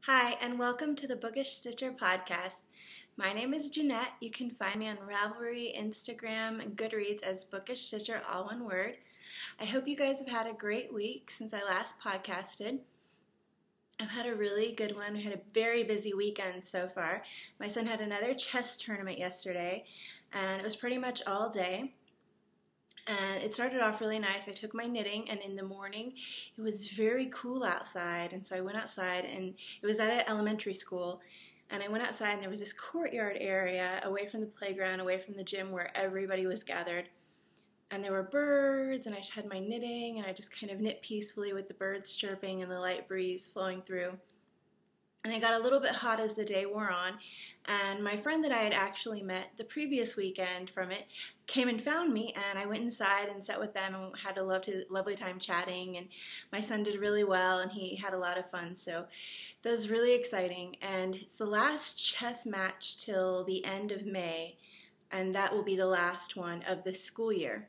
Hi, and welcome to the BookishStitcher podcast. My name is Jeanette. You can find me on Ravelry, Instagram, and Goodreads as BookishStitcher, all one word. I hope you guys have had a great week since I last podcasted. I've had a really good one. We had a very busy weekend so far. My son had another chess tournament yesterday, and it was pretty much all day. And it started off really nice. I took my knitting, and in the morning it was very cool outside, and so I went outside, and it was at an elementary school, and I went outside and there was this courtyard area away from the playground, away from the gym where everybody was gathered, and there were birds, and I just had my knitting, and I just kind of knit peacefully with the birds chirping and the light breeze flowing through. And it got a little bit hot as the day wore on, and my friend that I had actually met the previous weekend from it came and found me, and I went inside and sat with them and had a lovely time chatting, and my son did really well, and he had a lot of fun, so that was really exciting. And it's the last chess match till the end of May, and that will be the last one of this school year.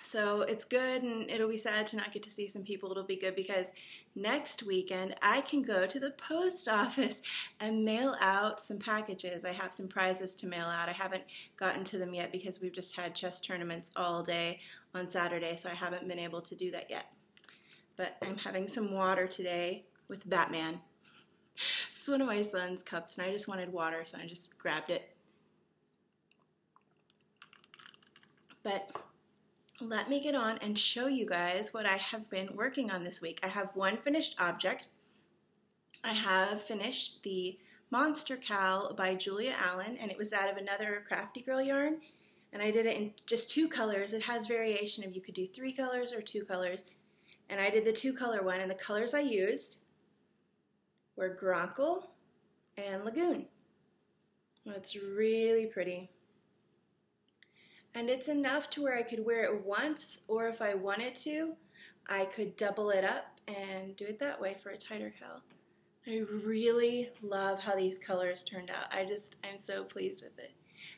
So it's good, and it'll be sad to not get to see some people. It'll be good because next weekend I can go to the post office and mail out some packages. I have some prizes to mail out. I haven't gotten to them yet because we've just had chess tournaments all day on Saturday, so I haven't been able to do that yet. But I'm having some water today with Batman. This is one of my son's cups, and I just wanted water, so I just grabbed it. But let me get on and show you guys what I have been working on this week. I have one finished object. I have finished the Monster Cowl by Julia Allen, and it was out of another Crafty Girl yarn, and I did it in just two colors. It has variation of you could do 3 colors or 2 colors, and I did the 2-color one, and the colors I used were Gronkle and Lagoon. Well, it's really pretty. And it's enough to where I could wear it once, or if I wanted to, I could double it up and do it that way for a tighter cowl. I really love how these colors turned out. I'm so pleased with it.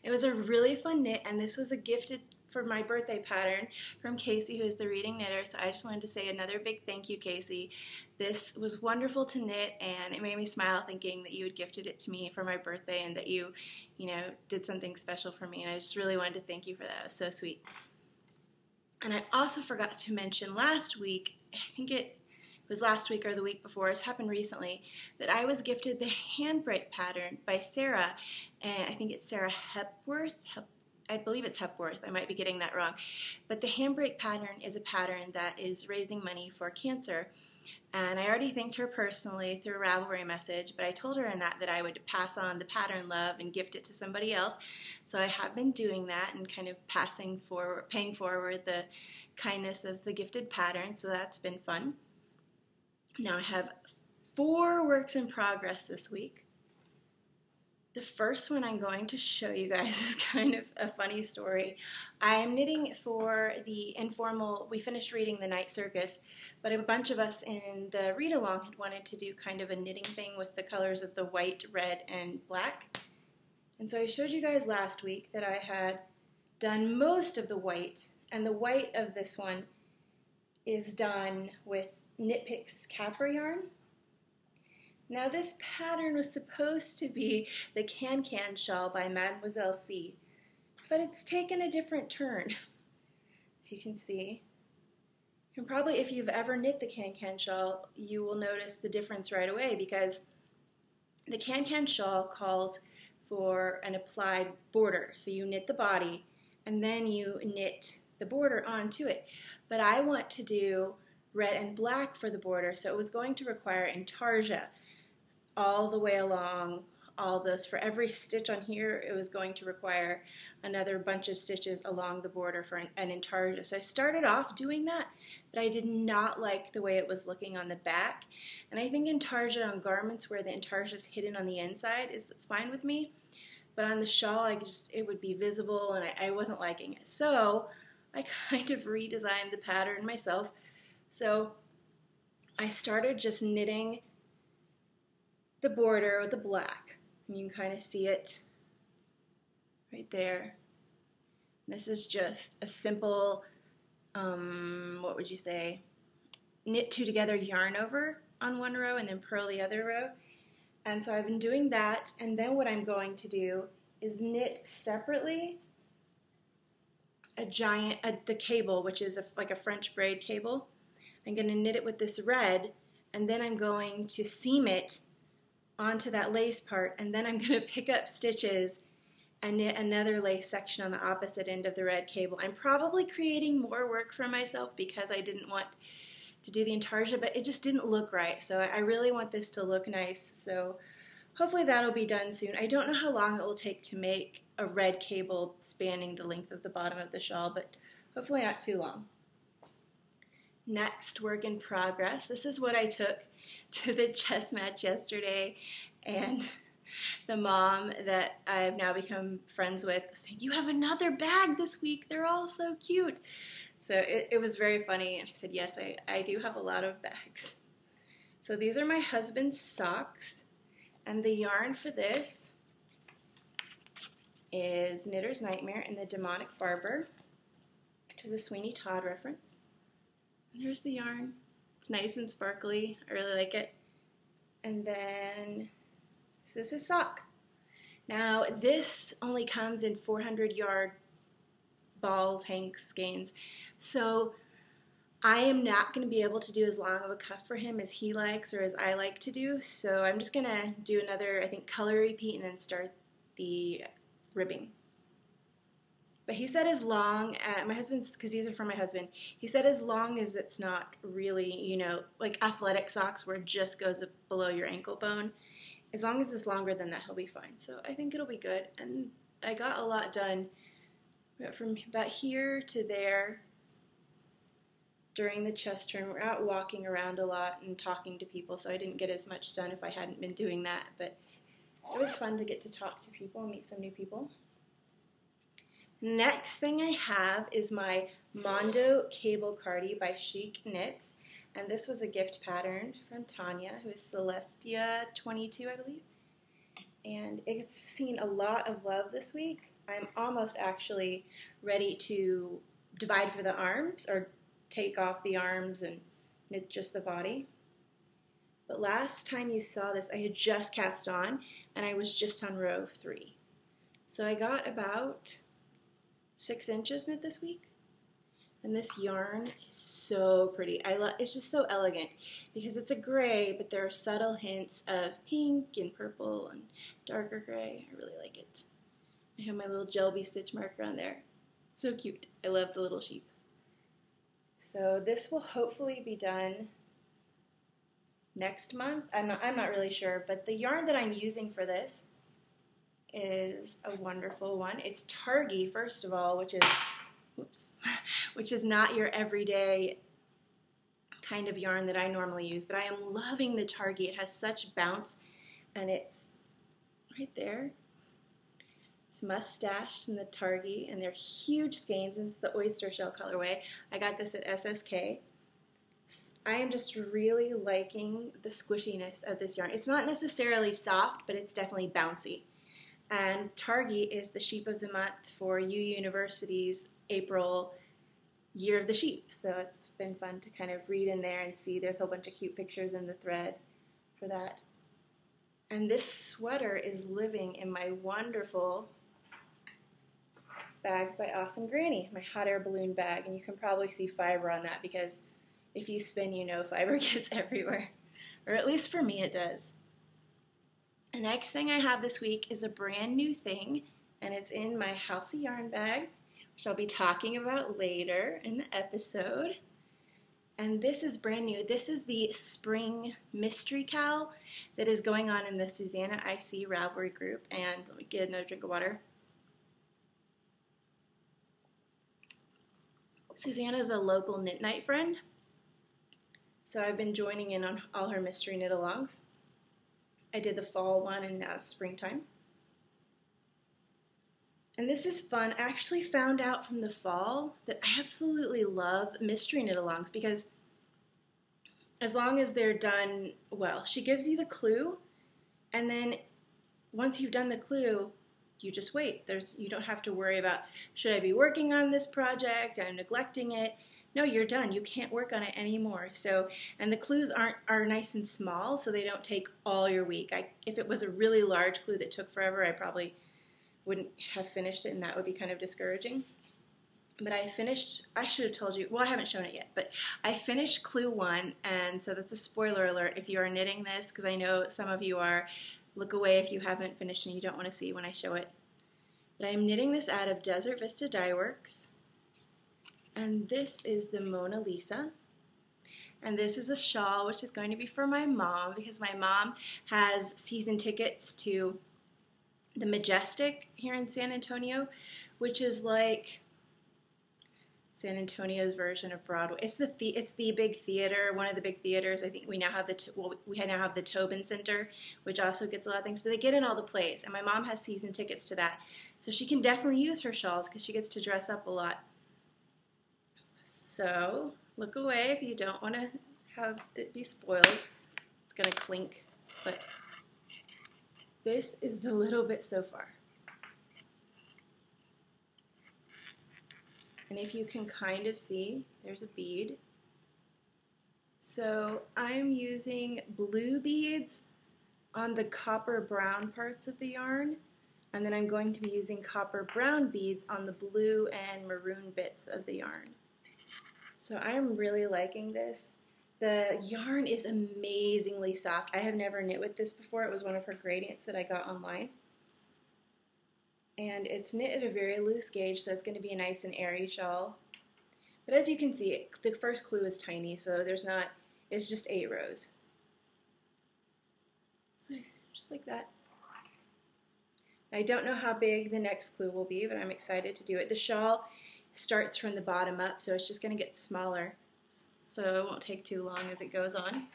It was a really fun knit, and this was a gifted for my birthday pattern from Casey, who is the reading knitter, so I just wanted to say another big thank you, Casey. This was wonderful to knit, and it made me smile thinking that you had gifted it to me for my birthday and that you did something special for me, and I just really wanted to thank you for that. It was so sweet. And I also forgot to mention last week, I think it was last week or the week before, it's happened recently, that I was gifted the handbrake pattern by Sarah, and I think it's Sarah Hepworth, I believe it's Hepworth, I might be getting that wrong, but the handbrake pattern is a pattern that is raising money for cancer, and I already thanked her personally through a Ravelry message, but I told her in that I would pass on the pattern love and gift it to somebody else, so I have been doing that and kind of paying forward the kindness of the gifted pattern, so that's been fun. Now I have 4 works in progress this week. The first one I'm going to show you guys is kind of a funny story. I'm knitting for the informal, we finished reading The Night Circus, but a bunch of us in the read-along had wanted to do kind of a knitting thing with the colors of the white, red, and black. And so I showed you guys last week that I had done most of the white, and the white of this one is done with Knit Picks Capra yarn. Now this pattern was supposed to be the Can Can shawl by Mademoiselle C, but it's taken a different turn. As you can see, and probably if you've ever knit the Can Can shawl, you will notice the difference right away, because the Can Can shawl calls for an applied border. So you knit the body and then you knit the border onto it. But I want to do red and black for the border, so it was going to require intarsia all the way along all this. For every stitch on here, it was going to require another bunch of stitches along the border for an intarsia. So I started off doing that, but I did not like the way it was looking on the back. And I think intarsia on garments where the intarsia is hidden on the inside is fine with me, but on the shawl, it would be visible, and I wasn't liking it. So I kind of redesigned the pattern myself. So I started just knitting the border with the black, and you can kind of see it right there. This is just a simple, what would you say, knit 2 together yarn over, on one row and then purl the other row. And so I've been doing that, and then what I'm going to do is knit separately the cable, which is like a French braid cable. I'm going to knit it with this red, and then I'm going to seam it onto that lace part, and then I'm going to pick up stitches and knit another lace section on the opposite end of the red cable. I'm probably creating more work for myself because I didn't want to do the intarsia, but it just didn't look right. So I really want this to look nice. So hopefully that'll be done soon. I don't know how long it will take to make a red cable spanning the length of the bottom of the shawl, but hopefully not too long. Next work in progress. This is what I took to the chess match yesterday, and the mom that I've now become friends with was saying, "You have another bag this week. They're all so cute." So it was very funny, and I said, yes, I do have a lot of bags. So these are my husband's socks, and the yarn for this is Knitter's Nightmare and the Demonic Barber, which is a Sweeney Todd reference. And there's the yarn. It's nice and sparkly. I really like it. And then this is his sock. Now this only comes in 400-yard balls, hanks, skeins. So I am not going to be able to do as long of a cuff for him as he likes or as I like to do. So I'm just going to do another, I think, color repeat and then start the ribbing. But he said as long as, my husband's, because these are for my husband, he said as long as it's not really, you know, like athletic socks where it just goes below your ankle bone, as long as it's longer than that, he'll be fine. So I think it'll be good. And I got a lot done from about here to there during the chess turn. We're out walking around a lot and talking to people, so I didn't get as much done if I hadn't been doing that. But it was fun to get to talk to people and meet some new people. Next thing I have is my Mondo Cable Cardi by Chic Knits. And this was a gift pattern from Tanya, who is Celestia 22, I believe. And it's seen a lot of love this week. I'm almost actually ready to divide for the arms, or take off the arms and knit just the body. But last time you saw this, I had just cast on, and I was just on row 3. So I got about 6 inches knit this week. And this yarn is so pretty. It's just so elegant because it's a gray, but there are subtle hints of pink and purple and darker gray. I really like it. I have my little Jelby stitch marker on there. So cute. I love the little sheep. So this will hopefully be done next month. I'm not really sure, but the yarn that I'm using for this is a wonderful one. It's Targhee, first of all, which is not your everyday kind of yarn that I normally use, but I am loving the Targhee. It has such bounce, and it's right there. It's mustached in the Targhee, and they're huge skeins. This is the oyster shell colorway. I got this at SSK. I am just really liking the squishiness of this yarn. It's not necessarily soft, but it's definitely bouncy. And Targhee is the sheep of the month for U University's April Year of the Sheep. So it's been fun to kind of read in there and see there's a whole bunch of cute pictures in the thread for that. And this sweater is living in my wonderful Bags by Awesome Granny, my hot air balloon bag. And you can probably see fiber on that because if you spin, you know fiber gets everywhere. Or at least for me it does. The next thing I have this week is a brand new thing, and it's in my Housey yarn bag, which I'll be talking about later in the episode. And this is brand new. This is the Spring Mystery Cowl that is going on in the Susanna IC Ravelry group. And let me get another drink of water. Susanna is a local knit night friend, so I've been joining in on all her mystery knit-alongs. I did the fall one, and now it's springtime. And this is fun. I actually found out from the fall that I absolutely love mystery knit-alongs because as long as they're done well, she gives you the clue, and then once you've done the clue, you just wait. You don't have to worry about, should I be working on this project? I'm neglecting it. no, you're done. You can't work on it anymore. So, and the clues are nice and small, so they don't take all your week. If it was a really large clue that took forever, I probably wouldn't have finished it, and that would be kind of discouraging. But I should have told you, well, I haven't shown it yet, but I finished clue 1, and so that's a spoiler alert if you are knitting this, because I know some of you are. Look away if you haven't finished and you don't want to see when I show it. But I'm knitting this out of Desert Vista Dye Works, and this is the Mona Lisa. And this is a shawl, which is going to be for my mom, because my mom has season tickets to the Majestic here in San Antonio, which is like San Antonio's version of Broadway. It's the big theater, one of the big theaters. I think we now have we now have the Tobin Center, which also gets a lot of things, but they get in all the plays, and my mom has season tickets to that, so she can definitely use her shawls because she gets to dress up a lot. So look away if you don't want to have it be spoiled. It's gonna clink, but this is the little bit so far. And if you can kind of see, there's a bead. So I'm using blue beads on the copper brown parts of the yarn, and then I'm going to be using copper brown beads on the blue and maroon bits of the yarn. So I'm really liking this. The yarn is amazingly soft. I have never knit with this before. It was one of her gradients that I got online. And it's knit at a very loose gauge, so it's going to be a nice and airy shawl. But as you can see, the first clue is tiny, so it's just 8 rows. So just like that. I don't know how big the next clue will be, but I'm excited to do it. The shawl starts from the bottom up, so it's just going to get smaller. So it won't take too long as it goes on.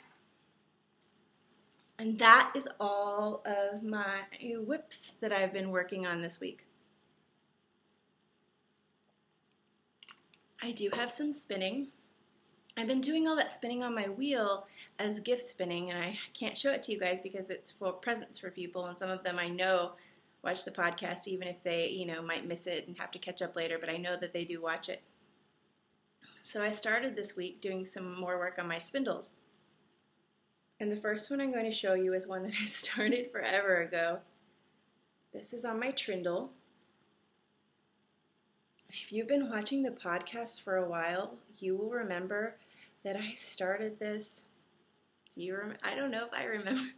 And that is all of my whips that I've been working on this week. I do have some spinning. I've been doing all that spinning on my wheel as gift spinning, and I can't show it to you guys because it's for presents for people, and some of them I know watch the podcast even if they, might miss it and have to catch up later, but I know that they do watch it. So I started this week doing some more work on my spindles. And the first one I'm going to show you is one that I started forever ago. This is on my trindle. If you've been watching the podcast for a while, you will remember that I started this. Do you remember? I don't know if I remember.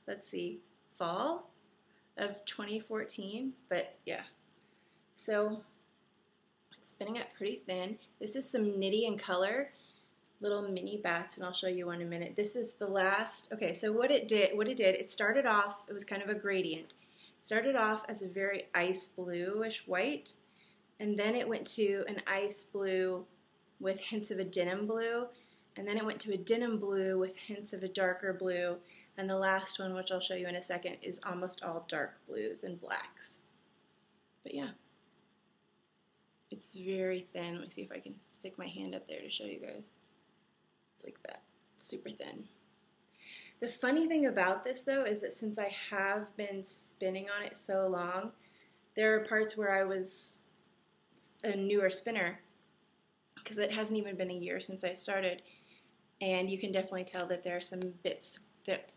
Let's see, fall of 2014, but yeah. So it's spinning up pretty thin. This is some Nitty and Color little mini bats, and I'll show you one in a minute. This is the last. Okay, so what it did, it started off, it was kind of a gradient. It started off as a very ice bluish white, and then it went to an ice blue with hints of a denim blue, and then it went to a denim blue with hints of a darker blue, and the last one, which I'll show you in a second, is almost all dark blues and blacks. But yeah, it's very thin. Let me see if I can stick my hand up there to show you guys. It's like that, super thin. The funny thing about this though is that since I have been spinning on it so long, there are parts where I was a newer spinner because it hasn't even been a year since I started, and you can definitely tell that there are some bits that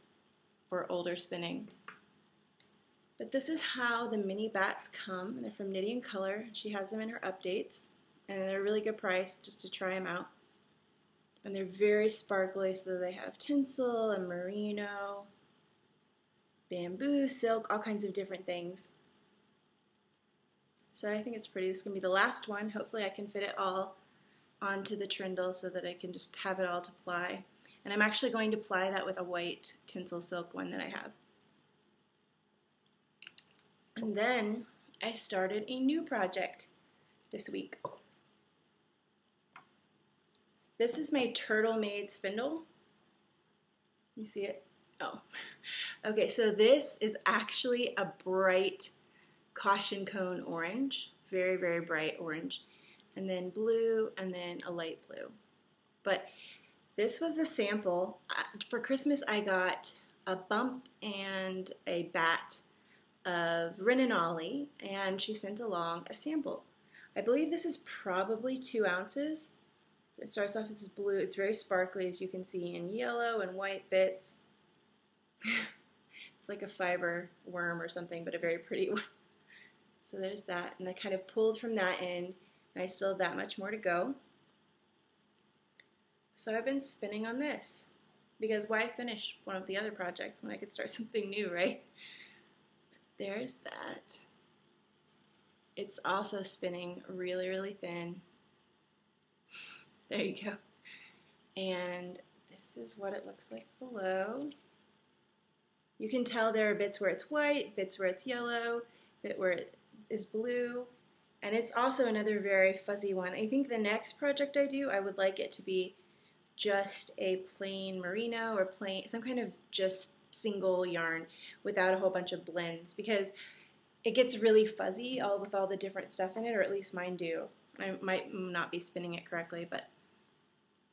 were older spinning. But this is how the mini bats come, and they're from Nitty and Color. She has them in her updates, and they're a really good price just to try them out. And they're very sparkly, so they have tinsel and merino, bamboo, silk, all kinds of different things. So I think it's pretty. This is going to be the last one. Hopefully I can fit it all onto the trindle so that I can just have it all to ply. And I'm actually going to ply that with a white tinsel silk one that I have. And then I started a new project this week. This is my Turtle Made spindle. You see it? Oh. Okay, so this is actually a bright caution cone orange. Very, very bright orange. And then blue, and then a light blue. But this was a sample. For Christmas, I got a bump and a bat of Rin and Ollie, and she sent along a sample. I believe this is probably 2 ounces. It starts off as blue. It's very sparkly, as you can see, in yellow and white bits. It's like a fiber worm or something, but a very pretty one. So there's that, and I kind of pulled from that end, and I still have that much more to go. So I've been spinning on this, because why finish one of the other projects when I could start something new, right? There's that. It's also spinning really, really thin. There you go. And this is what it looks like below. You can tell there are bits where it's white, bits where it's yellow, bit where it is blue, and it's also another very fuzzy one. I think the next project I do, I would like it to be just a plain merino or plain, some kind of just single yarn without a whole bunch of blends, because it gets really fuzzy with all the different stuff in it, or at least mine do. I might not be spinning it correctly, but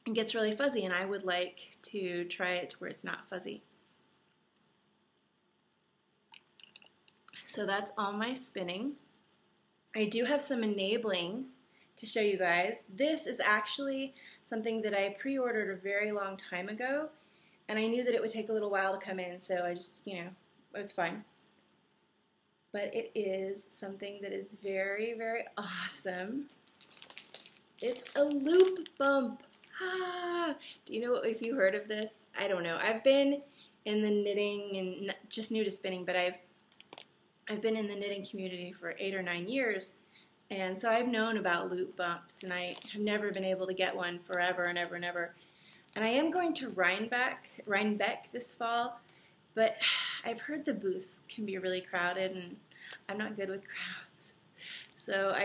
it gets really fuzzy, and I would like to try it to where it's not fuzzy. So that's all my spinning. I do have some enabling to show you guys. This is actually something that I pre-ordered a very long time ago, and I knew that it would take a little while to come in, so I just, it's fine. But it is something that is very, very awesome. It's a loop bump. Do you know if you heard of this? I don't know. I've been in the knitting, and just new to spinning, but I've been in the knitting community for 8 or 9 years, and so I've known about loop bumps, and I have never been able to get one forever and ever and ever. And I am going to Rhinebeck this fall, but I've heard the booths can be really crowded, and I'm not good with crowds. So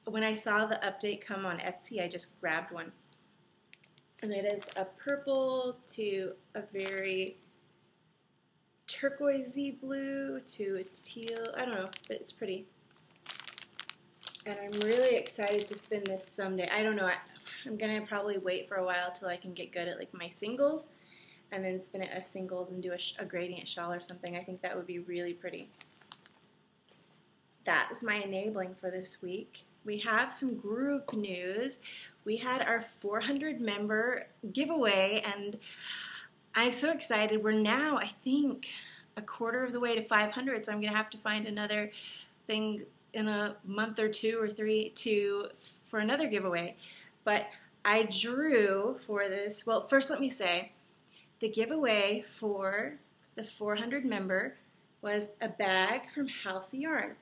when I saw the update come on Etsy, I just grabbed one. And it is a purple to a very turquoisey blue to a teal. I don't know, but it's pretty. And I'm really excited to spin this someday. I don't know. I'm going to probably wait for a while till I can get good at like my singles, and then spin it as singles and do a gradient shawl or something. I think that would be really pretty. That is my enabling for this week. We have some group news. We had our 400 member giveaway, and I'm so excited. We're now, I think, a quarter of the way to 500, so I'm going to have to find another thing in a month or 2 or 3 for another giveaway. But I drew for this, well, first let me say, the giveaway for the 400 member was a bag from House of Yarn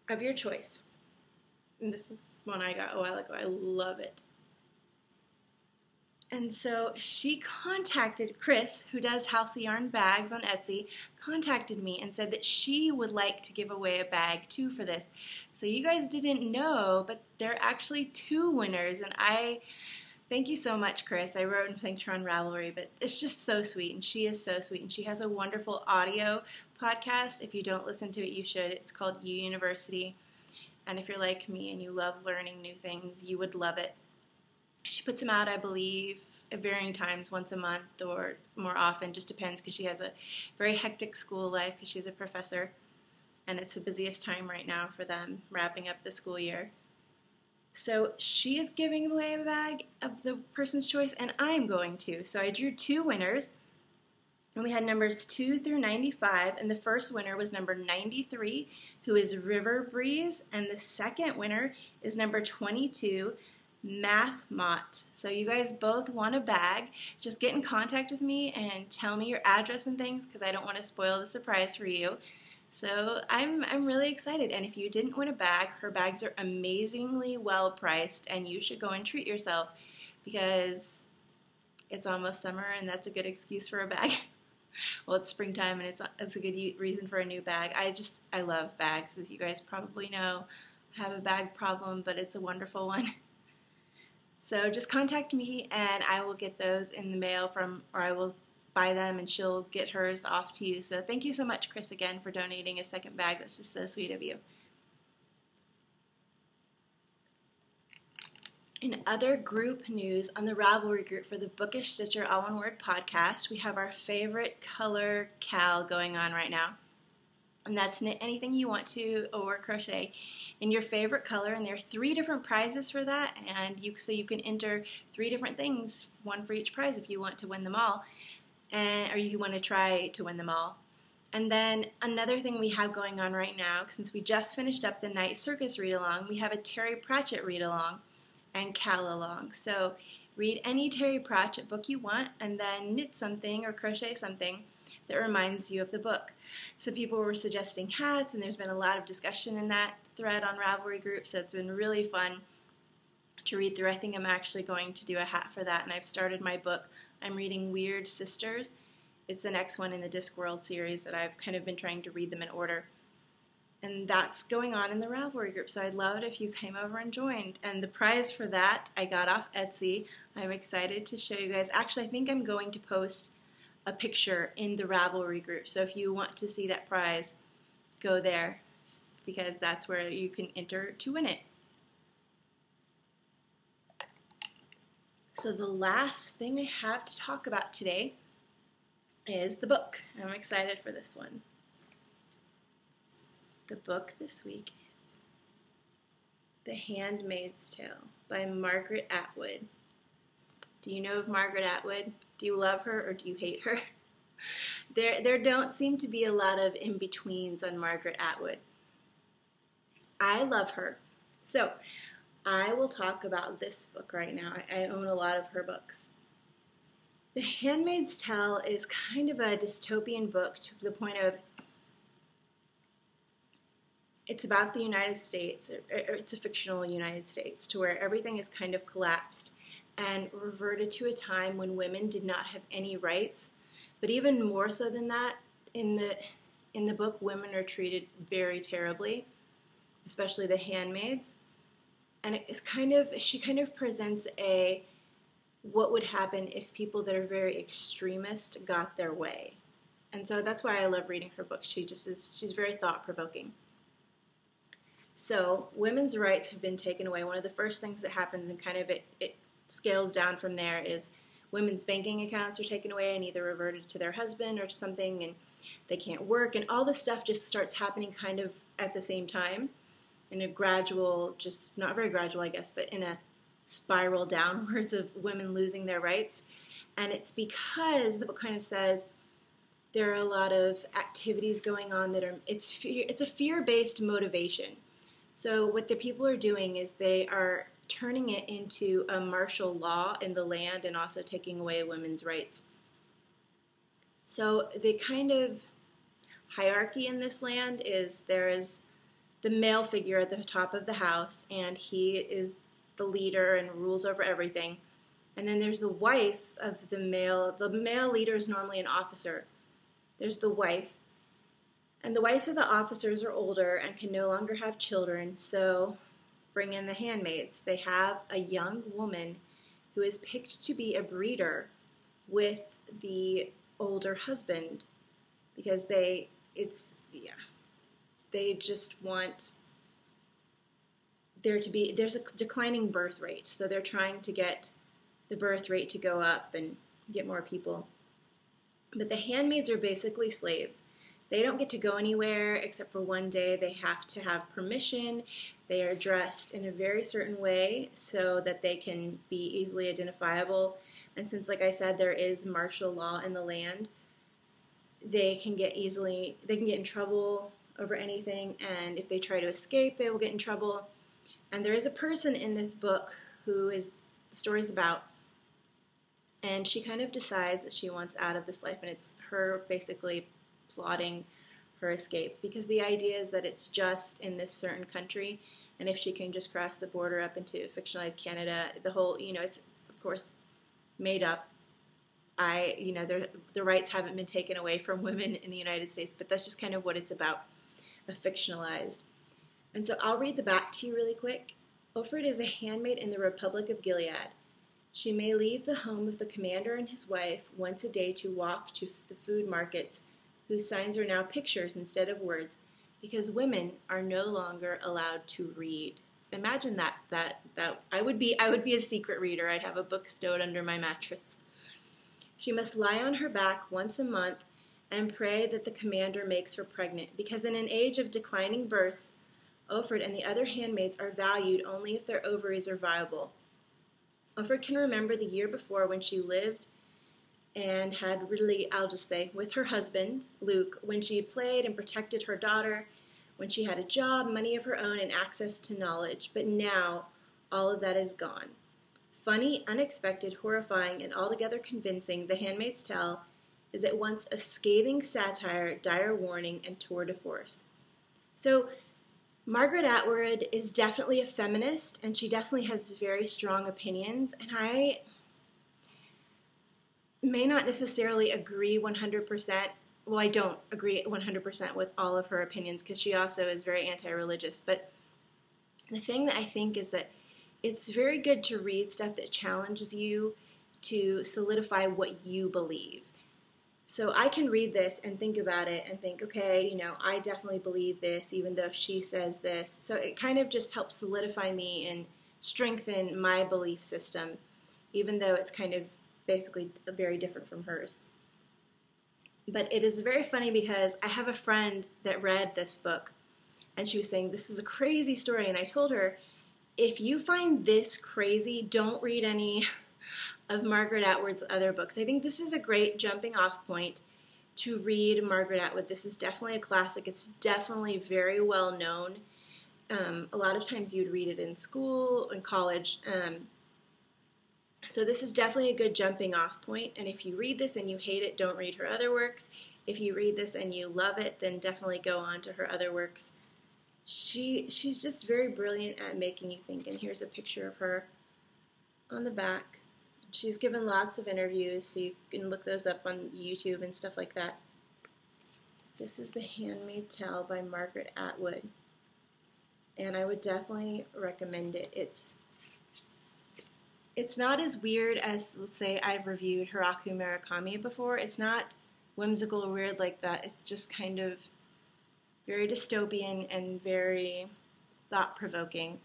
of your choice. And this is one I got a while ago. I love it. And so she contacted Chris, who does House of Yarn bags on Etsy, contacted me and said that she would like to give away a bag too for this. So you guys didn't know, but there are actually 2 winners, and I thank you so much, Chris. I wrote and thanked her on Ravelry, but it's just so sweet, and she is so sweet, and she has a wonderful audio podcast. If you don't listen to it, you should. It's called U University, and if you're like me and you love learning new things, you would love it. She puts them out, I believe, at varying times, once a month or more often, just depends, because she has a very hectic school life because she's a professor, and it's the busiest time right now for them, wrapping up the school year. So she is giving away a bag of the person's choice, and I'm going to. So I drew 2 winners, and we had numbers 2 through 95, and the first winner was number 93, who is River Breeze, and the second winner is number 22, Math Mott. So you guys both won a bag. Just get in contact with me and tell me your address and things, because I don't want to spoil the surprise for you. So I'm really excited, and if you didn't win a bag, her bags are amazingly well priced, and you should go and treat yourself, because it's almost summer, and that's a good excuse for a bag. Well, it's springtime, and it's a good reason for a new bag. I love bags, as you guys probably know. I have a bag problem, but it's a wonderful one. So just contact me, and I will get those in the mail or I will buy them, and she'll get hers off to you. So thank you so much, Chris, again, for donating a second bag. That's just so sweet of you. In other group news, on the Ravelry group for the Bookish Stitcher All One Word podcast, we have our favorite color Cal going on right now. And that's knit anything you want to or crochet in your favorite color. And there are 3 different prizes for that. And so you can enter 3 different things, one for each prize if you want to win them all, or you want to try to win them all. And then another thing we have going on right now, since we just finished up the Night Circus read-along, we have a Terry Pratchett read-along and Cal-along. So read any Terry Pratchett book you want and then knit something or crochet something that reminds you of the book. Some people were suggesting hats, and there's been a lot of discussion in that thread on Ravelry group, so it's been really fun to read through. I think I'm actually going to do a hat for that, and I've started my book. I'm reading Weird Sisters. It's the next one in the Discworld series that I've kind of been trying to read them in order. And that's going on in the Ravelry group, so I'd love it if you came over and joined. And the prize for that I got off Etsy. I'm excited to show you guys. Actually, I think I'm going to post a picture in the Ravelry group. So if you want to see that prize, go there, because that's where you can enter to win it. So the last thing I have to talk about today is the book. I'm excited for this one. The book this week is The Handmaid's Tale by Margaret Atwood. Do you know of Margaret Atwood? Do you love her or do you hate her? There don't seem to be a lot of in-betweens on Margaret Atwood. I love her. So I will talk about this book right now. I own a lot of her books. The Handmaid's Tale is kind of a dystopian book to the point of it's about the United States, or it's a fictional United States, to where everything is kind of collapsed and reverted to a time when women did not have any rights. But even more so than that, in the book, women are treated very terribly, especially the handmaids. And she kind of presents what would happen if people that are very extremist got their way. And so that's why I love reading her books. She's very thought-provoking. So women's rights have been taken away. One of the first things that happens, and kind of it scales down from there, is women's banking accounts are taken away and either reverted to their husband or to something, and they can't work, and all this stuff just starts happening kind of at the same time in a gradual, just not very gradual, I guess, but in a spiral downwards of women losing their rights. And it's because the book kind of says there are a lot of activities going on that are, it's a fear-based motivation. So what the people are doing is they are turning it into a martial law in the land and also taking away women's rights. So the kind of hierarchy in this land is there is the male figure at the top of the house, and he is the leader and rules over everything. And then there's the wife of the male. The male leader is normally an officer. There's the wife. And the wives of the officers are older and can no longer have children, so bring in the handmaids. They have a young woman who is picked to be a breeder with the older husband because they just want there's a declining birth rate, so they're trying to get the birth rate to go up and get more people. But the handmaids are basically slaves. They don't get to go anywhere except for one day. They have to have permission. They are dressed in a very certain way so that they can be easily identifiable. And since, like I said, there is martial law in the land, they can get in trouble over anything. And if they try to escape, they will get in trouble. And there is a person in this book who the story's about, and she kind of decides that she wants out of this life, and it's her basically plotting her escape, because the idea is that it's just in this certain country, and if she can just cross the border up into fictionalized Canada, the whole, it's of course made up. The rights haven't been taken away from women in the United States, but that's just kind of what it's about, a fictionalized. And so I'll read the back to you really quick. Ofred is a handmaid in the Republic of Gilead. She may leave the home of the commander and his wife once a day to walk to the food markets, whose signs are now pictures instead of words, because women are no longer allowed to read. Imagine that I would be a secret reader. I'd have a book stowed under my mattress. She must lie on her back once a month and pray that the commander makes her pregnant, because in an age of declining births, Ofrid and the other handmaids are valued only if their ovaries are viable. Ofrid can remember the year before when she lived and had really, I'll just say, with her husband, Luke, when she played and protected her daughter, when she had a job, money of her own, and access to knowledge. But now, all of that is gone. Funny, unexpected, horrifying, and altogether convincing, The Handmaid's Tale is at once a scathing satire, dire warning, and tour de force. So, Margaret Atwood is definitely a feminist, and she definitely has very strong opinions, and I may not necessarily agree 100%. Well, I don't agree 100% with all of her opinions, because she also is very anti-religious, but the thing that I think is that it's very good to read stuff that challenges you to solidify what you believe. So I can read this and think about it and think, okay, you know, I definitely believe this, even though she says this. So it kind of just helps solidify me and strengthen my belief system, even though it's kind of basically very different from hers. But it is very funny because I have a friend that read this book, and she was saying, this is a crazy story. And I told her, if you find this crazy, don't read any of Margaret Atwood's other books. I think this is a great jumping off point to read Margaret Atwood. This is definitely a classic. It's definitely very well known. A lot of times you'd read it in school, in college. So this is definitely a good jumping off point. And if you read this and you hate it, don't read her other works. If you read this and you love it, then definitely go on to her other works. She's just very brilliant at making you think. And here's a picture of her on the back. She's given lots of interviews, so you can look those up on YouTube and stuff like that. This is The Handmaid's Tale by Margaret Atwood, and I would definitely recommend it. It's not as weird as, let's say, I've reviewed Haruki Murakami before. It's not whimsical or weird like that. It's just kind of very dystopian and very thought-provoking.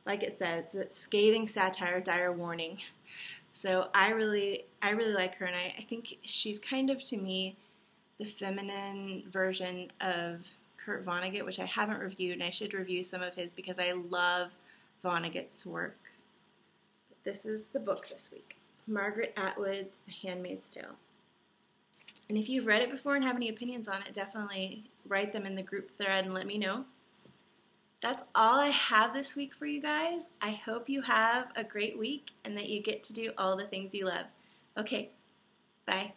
Like it says, it's scathing satire, dire warning. So I really like her, and I think she's kind of, to me, the feminine version of Kurt Vonnegut, which I haven't reviewed, and I should review some of his because I love Vonnegut's work. But this is the book this week, Margaret Atwood's The Handmaid's Tale. And if you've read it before and have any opinions on it, definitely write them in the group thread and let me know. That's all I have this week for you guys. I hope you have a great week and that you get to do all the things you love. Okay, bye.